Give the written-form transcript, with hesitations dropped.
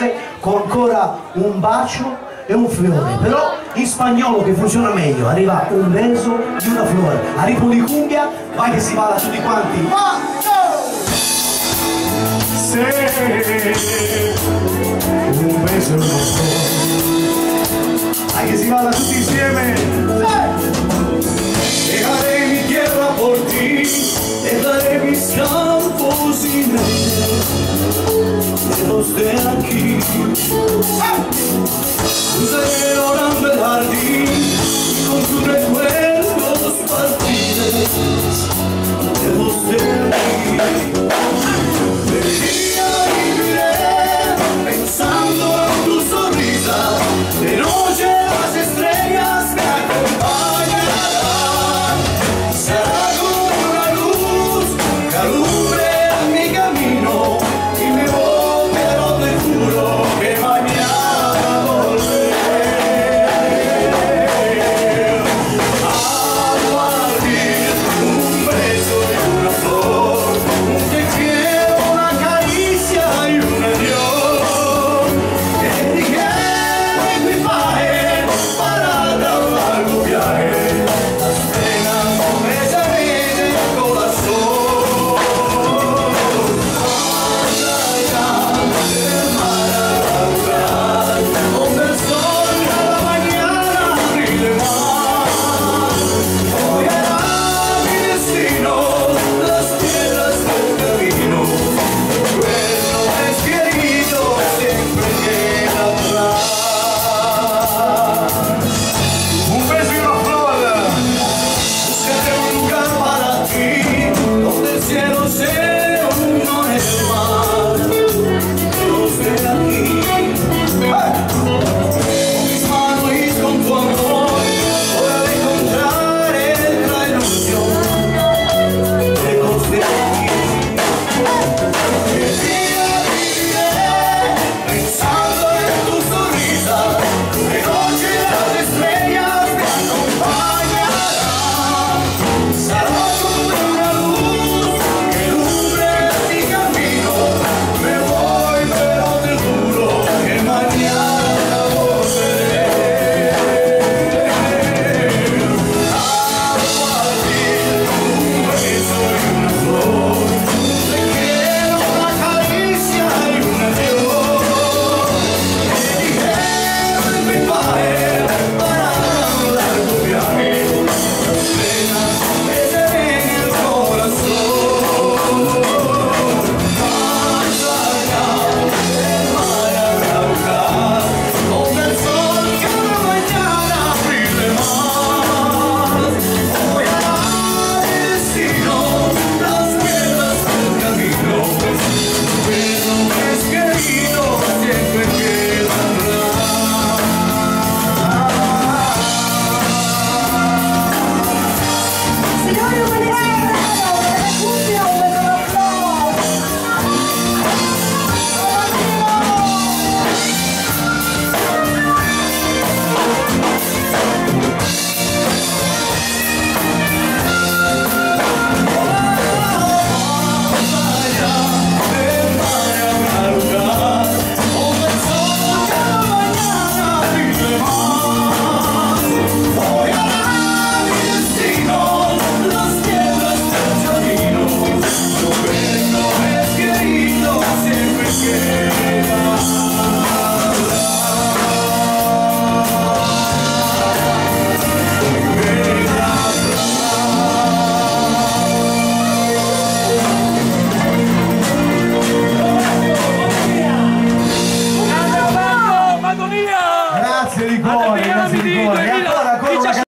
frase con ancora un bacio e un fiore, però in spagnolo che funziona meglio, arriva un verso di una flore, a Ripoli Cumbia, vai che si balla tutti quanti, va, Se un beso en los ojos, vai che si balla tutti insieme, dejaré mi tierra por ti, dejaré mis campos y lejos de aquí. Cruzaré orando el jardín con tus recuerdos partidos, lejos de aquí.